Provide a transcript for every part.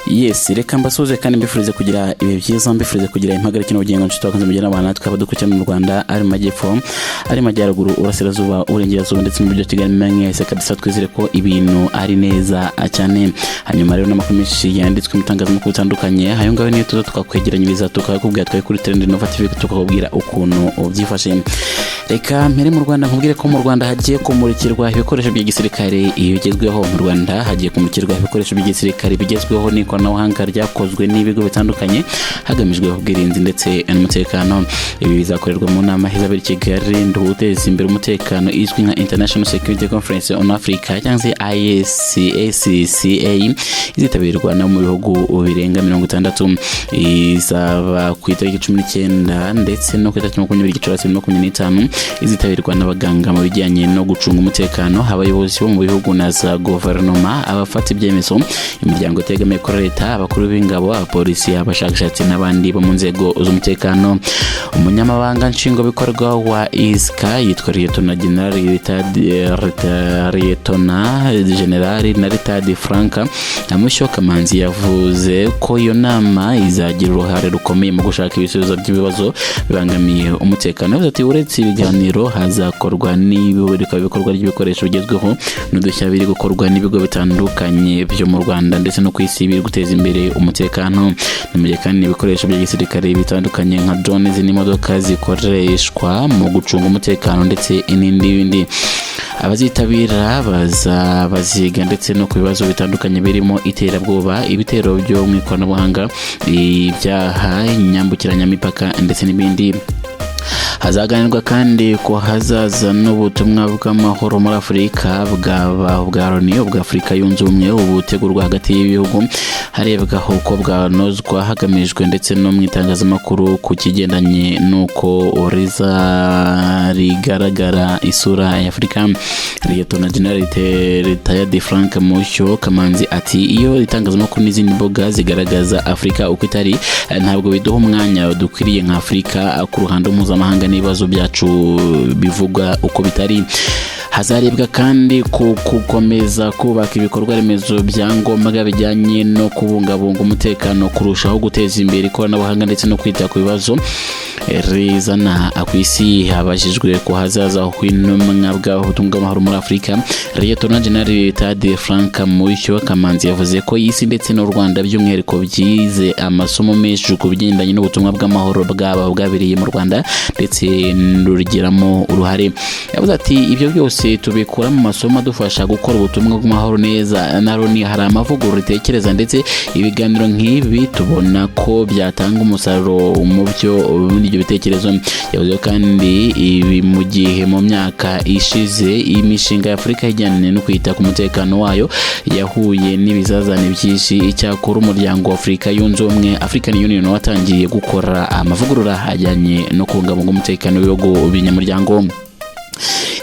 Yes, reka mbasuze kandi mbifurize kugira ibihe byiza, mbifurize kugira impagarike n'ubugingo nshuti twakunze mugena abantu twaba dukurikirana mu Rwanda, ari majyepfo, ari majyaruguru, urasirazuba, urengerazuba ndetse n'ibyo Kigali mwese kabisa. Twizere ko ibintu ari neza cyane. Hanyuma rero n'amakuru menshi yanditswe mu itangazamakuru bitandukanye, hayo ngaho niyo tuza tukakwegeranyiriza tukakubwira twari kuri Trend Innovative tukakubwira ukuntu byifashe. Reka mpere mu Rwanda nkubwire ko mu Rwanda hagiye kumurikirwa ibikoresho by'igisirikare bigezweho. Mu Rwanda hagiye kumurikirwa ibikoresho by'igisirikare bigezweho n'ikoranabuhanga ryakozwe n'ibigo bitandukanye hagamijwe ubwirinzi ndetse n'umutekano. Ibi bizakorerwa mu nama izabera i Kigali nduteza imbere umutekano izwi nka International Security Conference on Africa cyangwa ISCA, izitabirwa na mu bihugu birenga 60. Izaba ku itariki 19 ndetse no ku itariki 20 Gicurasi 2025. Izitabirwa n'abaganga mu bijyanye no gucunga umutekano, abayobozi bo mu bihugu na za guverinoma, abafata ibyemezo, imiryango itegamiye kuri leta, abakuru b'ingabo, abapolisi, abashakashatsi n'abandi bo mu nzego z'umutekano. Umunyamabanga nshingwabikorwa wa ISCA yitwa Lieutenant General Naritadi Frank Amusho Kamanzi yavuze ko iyo nama izagira uruhare rukomeye mu gushaka ibisubizo by'ibibazo bibangamiye umutekano. Yavuze ati uretse ibiganiro hazakorwa n'ibikorwa ry'ibikoresho bigezweho n'udushya biri gukorwa n'ibigo bitandukanye byo mu Rwanda ndetse no ku isi biri guteza imbere umutekano. Namuje kandi ibikoresho by'igisirikare bitandukanye nka drones n'imodoka zikoreshwa mu gucunga umutekano ndetse n'ibindi. Abazitabira baziga ndetse no ku bibazo bitandukanye birimo iterabwoba, ibitero byo mu ikoranabuhanga, ibyaha, inyambukiranyamipaka ndetse n'ibindi. Hazaganirwa kandi ko hazaza n'ubutumwa bw'amahoro muri Afurika bwa Loni, bwa Afurika yunze ubumwe, ubutegurwa hagati y'ibihugu harebwa uko bwanozwa hagamijwe ndetse no mu itangazamakuru ku kigendanye n'uko rigaragara isura ya Afurika. Lieutenant General Retired Frank Musho Kamanzi ati iyo itangazamakuru n'izindi mboga zigaragaza Afurika uko itari, ntabwo biduha umwanya dukwiriye nka Afurika ku ruhando mpuzamahanga n'ibibazo byacu bivuga uko bitari. Hazarebwa kandi gukomeza kubaka ibikorwa remezo byangombwa bijyanye no kubungabunga umutekano, kurushaho guteza imbere ikoranabuhanga ndetse no kwita ku bibazo rizana ku isi. Habajijwe ko hazaza kw'intumwa bw'ubutumwa bw'amahoro muri Afurika, Lieutenant General Tade Frank Musho Kamanzi yavuze ko isi ndetse n'u Rwanda by'umwihariko byize amasomo menshi ku bigendanye n'ubutumwa bw'amahoro bwabereye mu Rwanda ndetse n'urugiramo uruhare. Yavuze ati ibyo byose tubikura mu masomo adufasha gukora ubutumwa bw'amahoro neza. Naroni hari amavugurura itekereza ndetse ibiganiro nk'ibi tubona ko byatanga umusaruro mu byo ibyo bitekerezo. Yavuze kandi ibi mu gihe mu myaka ishize imishinga ya Afurika ijyanye no kwita ku mutekano wayo yahuye n'ibizazane byinshi. Icyakora umuryango wa Afurika yunze ubumwe, African Union, watangiye gukora amavugurura ajyanye no kubungabunga umutekano w'ibihugu binyamuryango.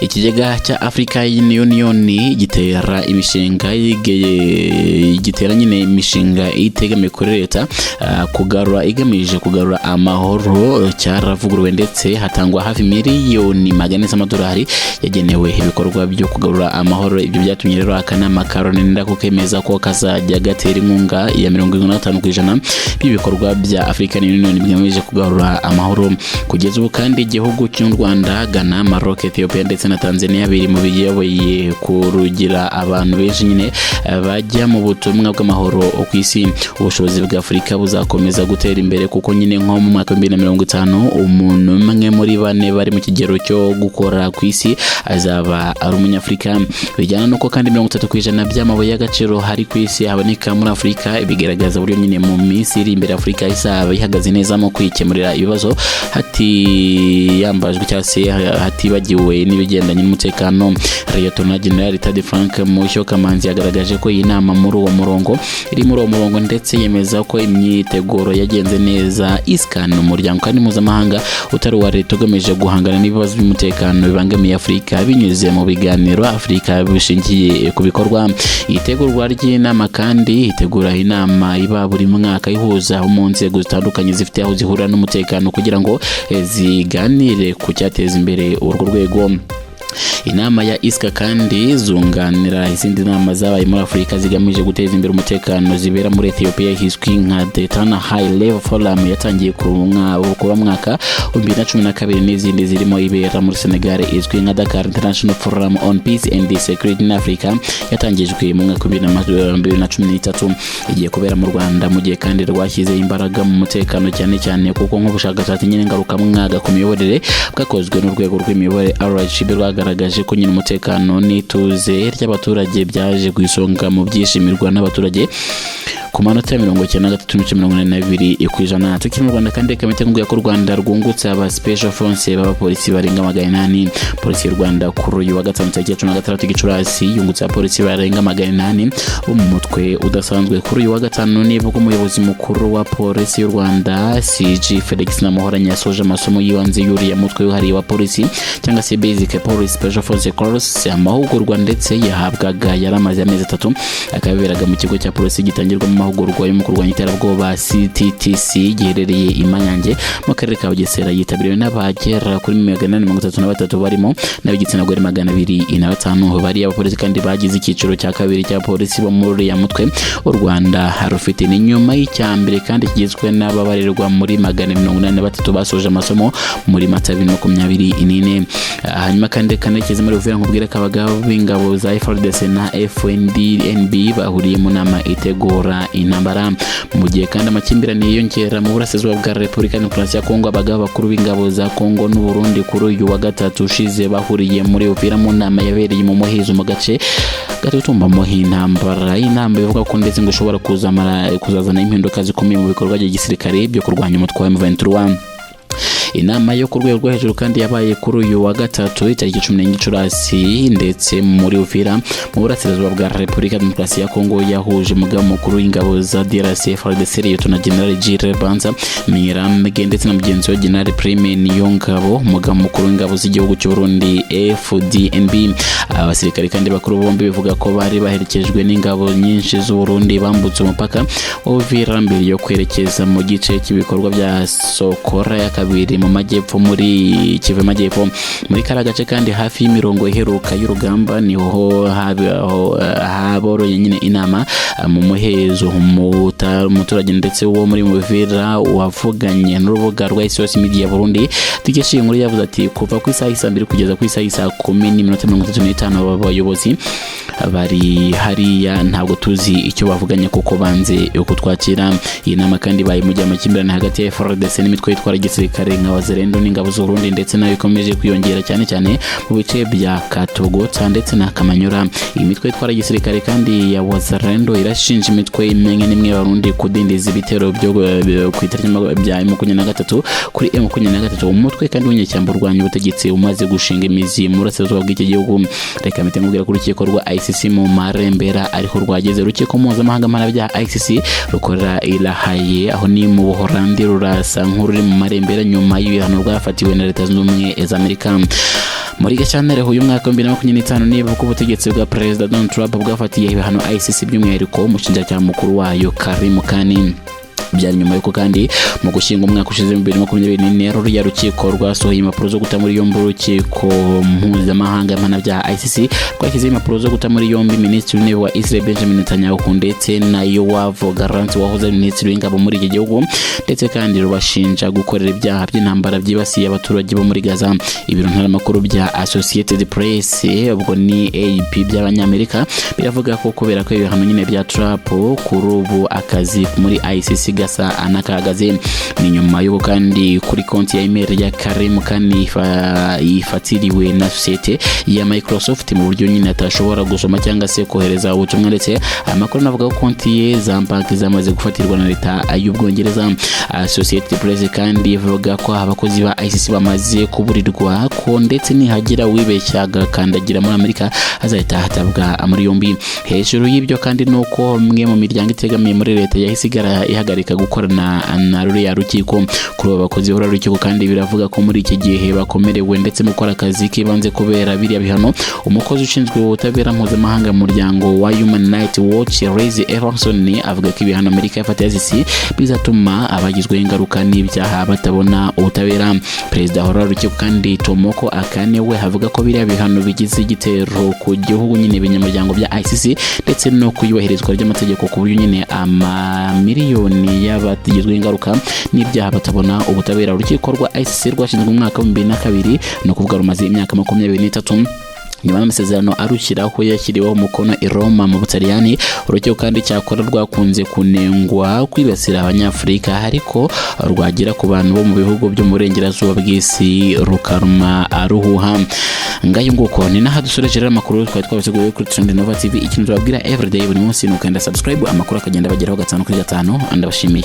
Ikigega cya African Union gitera imishinga itegamiye kuri leta igamije kugarura amahoro cyaravuguruwe ndetse hatangwa hafi miliyoni 400 z'amadolari yagenewe ibikorwa byo kugarura amahoro. Ibyo byatumye rero akanama karonenda kukemeza ko kazajya gatera inkunga ya 55% by'ibikorwa bya African Union bigamije kugarura amahoro. Kugeza ubu kandi igihugu cy'u Rwanda, Ghana, Maroc, Ethiopia ndetse na Tanzania biri mu biyoboye kurugira abantu benshi nyine bajya mu butumwa bw'amahoro ku isi. Ubushobozi bwa Afurika buzakomeza gutera imbere kuko nyine nko mu mwaka 2050 umuntu umwe muri 4 bari mu kigero cyo gukora ku isi azaba ari umunyafrika. Bijyana nuko kandi 30% by'amabuye y'agaciro hari ku isi haboneka muri Afurika. Bigaragaza buryo nyine mu minsi iri imbere Afurika izaba ihagaze neza mu kwikemurira ibibazo yambajwe cyangwa se hatibagiwe n'ibigendanye n'umutekano. Lieutenant General Tade Frank Musho Kamanzi yagaragaje ko iyi nama muri uwo murongo ndetse yemeza ko imyiteguro yagenze neza. ISCA ni umuryango kandi mpuzamahanga utari uwa leta ugamije guhangana n'ibibazo by'umutekano bibangamiye Afurika binyuze mu biganiro Afurika bishingiye ku bikorwa. Itegurwa ry'inama kandi itegura inama iba buri mwaka ihuza mu nzego zitandukanye zifite aho zihura n'umutekano kugira ngo ziganire ku cyateza imbere urwo rwego. Inama ya ISCA kandi zunganira izindi nama zabaye muri Afurika zigamije guteza imbere umutekano zibera muri Ethiopia hiswi nka Daytona High Level Forum yatangiye kuba mwaka 2012 n'izindi zirimo ibera muri Senegal izwi nka Dakar International Forum on Peace and Security in Africa yatangijwe mu mwaka 2013 igiye kubera mu Rwanda mu gihe kandi rwashyize imbaraga mu mutekano cyane kuko nk'ubushakashatsi nyine ngaruka mwaga ku miyoborere bwakozwe n'urwego rw'imiyoborere RHB rwagaragaje ko nyine umutekano n'ituze ry'abaturage byaje kwisonga mu byishimirwa n'abaturage ku manota 93.82 kwijana. Tukiri mu Rwanda kandi kamite ngo ko Rwanda rwungutse aba special force b'abapolisi barenga 800. Polisi y'u Rwanda kuri uyu wa gatanu tariki 16 Gicurasi yungutse abapolisi barenga 800 bo mu mutwe udasanzwe. Kuri uyu wa gatanu nivuga umuyobozi mukuru wa polisi y'u Rwanda CG Felix Namuhoranye yasoje amasomo yibanze yuriye mutwe wihariye wa polisi cyangwa se basic police special force course. Amahugurwa ndetse yahabwaga yaramaze amezi 3 akaberaga mu kigo cya polisi gitangirwa mahugurwa yo mu kurwanya iterabwoba CTTC giherereye i Mayange mu karere ka Bugesera. Yitabiriwe n'abagera kuri 133 barimo n'abigitsina gore 205 bari abapolisi kandi bagize icyiciro cya kabiri cya polisi bo muri ya mutwe. U Rwanda harufite n'inyuma y'icyambere kandi kigizwe n'ababarirwa muri 183 basoje amasomo muri Mata 2024. Hanyuma kandi kanekeze muri Uvira nkubwira kabagabo b'ingabo za FARDC na FNDNB bahuriye mu nama itegura intambara mu gihe kandi amakimbirane yiyongera mu burasirazuba bwa Repubulika Demokarasi ya Kongo. Abagabo bakuru b'ingabo za Kongo n'u Burundi kuri uyu wa gatatu ushize bahuriye muri Uvira mu nama yabereye mu muhezo mu gace gatutumbamo intambara. Inama ivuga ko ndetse ngo ishobora kuzazana impinduka zikomeye mu bikorwa bya gisirikare byo kurwanya umutwe wa M23. Inama yo ku rwego rwo hejuru kandi yabaye kuri uyu wa gatatu itariki 10 Gicurasi ndetse muri Uvira mu burasirazuba bwa Repubulika Demokarasi ya Kongo yahuje umugaba mukuru w'ingabo za DRC FARDC Lieutenant General Jules Banza Miramege ndetse na mugenzi we General Prime Niyongabo umugaba mukuru w'ingabo z'igihugu cy'u Burundi FDNB. Abasirikare kandi bakuru bombi bivuga ko bari baherekejwe n'ingabo nyinshi z'u Burundi bambutse umupaka Uvira mbere yo kwerekeza mu gice cy'ibikorwa bya Sokora ya kabiri mu majyepfo muri Kivu majyepfo. Muri karagace kandi hafi y'imirongo iheruka y'urugamba niho haboroye nyine inama mu muhezo umuturage ndetse wo muri Uvira wavuganye n'urubuga rwa SOS Media Burundi tugeshiye muri yavuze ati kuva ku isaha 2 kugeza ku isaha 10:35 abayobozi bari hariya ntabwo tuzi icyo bavuganye kuko banze uko twakira. Iyi nama kandi bayi mu gihe amakimbirane hagati ya FARDC n'imitwe yitwara gisirikare nka Wazalendo n'ingabo z'u Burundi ndetse nayo ikomeje kwiyongera cyane mu bice bya Katogota ndetse na Kamanyura. Iyi mitwe yitwara gisirikare kandi ya Wazalendo irashinja imitwe imwe n'imwe Barundi kudindiza ibitero byo ku itariki bya M23 kuri M23. Umutwe kandi w'inyecyambo rwanya ubutegetsi umaze gushinga imizi mu burasirazuba bw'iki gihugu. Reka mpite mubwira ku rukiko rwa ICC mu Marembera ariko rwageze urukiko mpuzamahanga mpanabyaha ICC rukorera irahaye aho ni mu Buholandi rurasa nk'ururi mu Marembera nyuma y'ibihano rwafatiwe na Leta Zunze Ubumwe za Amerika. Muri Gashyantare uyu mwaka wa 2025 niba ko ubutegetsi bwa President Donald Trump bwafatiye ibihano ICC by'umwihariko umushinjacyaha mukuru wayo Karim Khan. Byari nyuma yuko kandi mu gushinga umwaka ushize 2024 ya rukiko rwasohoye impapuro zo guta muri yombi urukiko mpuzamahanga mpanabyaha ICC rwashyize impapuro zo guta muri yombi Minisitiri w'Intebe wa Israel Benjamin Netanyahu ndetse na Yoav Gallant wahoze ari Minisitiri w'Ingabo muri iki gihugu ndetse kandi rubashinja gukorera ibyaha by'intambara byibasiye abaturage bo muri Gaza. Ibiro ntaramakuru bya Associated Press ubwo ni AP by'Abanyamerika biravuga ko kubera ko ibihano nyine bya Trump kuri ubu akazi muri ICC gasa anakagaze. Ni nyuma y'uko kandi kuri konti ya email ya Karim Khan ifatiriwe na societe ya Microsoft mu buryo nyine atashobora gusoma cyangwa se kohereza ubutumwa ndetse amakuru navuga ko konti ye za banki zamaze gufatirwa na Leta y'Ubwongereza. Associated Press kandi ivuga ko abakozi ba ICC bamaze kuburirwa ko ndetse nihagira wibeshya agakandagira muri Amerika azahita hatabwa muri yombi. Hejuru y'ibyo kandi nuko mwe mu miryango itegamiye muri Leta yahisigara ihagarika guhagarika gukorana na ruriya rukiko. Kuri aba bakozi b'uru rukiko kandi biravuga ko muri iki gihe bakomerewe ndetse mu gukora akazi kibanze kubera biriya bihano. Umukozi ushinzwe ubutabera mpuzamahanga mu muryango wa Human Rights Watch Reese Everson avuga ko ibihano Amerika yafatiye ICC bizatuma abagizweho ingaruka n'ibyaha batabona ubutabera. Perezida w'uru rukiko kandi Tomoko Akane we avuga ko biriya bihano bigize igitero ku gihugu nyine binyamuryango bya ICC ndetse no kuyubahirizwa ry'amategeko ku buryo nyine amamiliyoni y'abagizweho ingaruka n'ibyaha batabona ubutabera. Urukiko rwa ICC rwashinzwe mu mwaka wa 2002 no kuvuga rumaze imyaka 23 nyuma y'amasezerano arushyiraho yashyiriweho umukono i Roma mu Butaliyani. Urukiko kandi cyakora rwakunze kunengwa kwibasira abanyafurika ariko rwagira ku bantu bo mu bihugu byo mu burengerazuba bw'isi rukaruma aruhuha. Ngayo nguko ni naha dusoreje amakuru twari twabateguye kuri Trend Nova TV. Ikintu babwira everyday buri munsi n'ukanda subscribe amakuru akagenda bageraho 5 kuri 5. Ndabashimiye.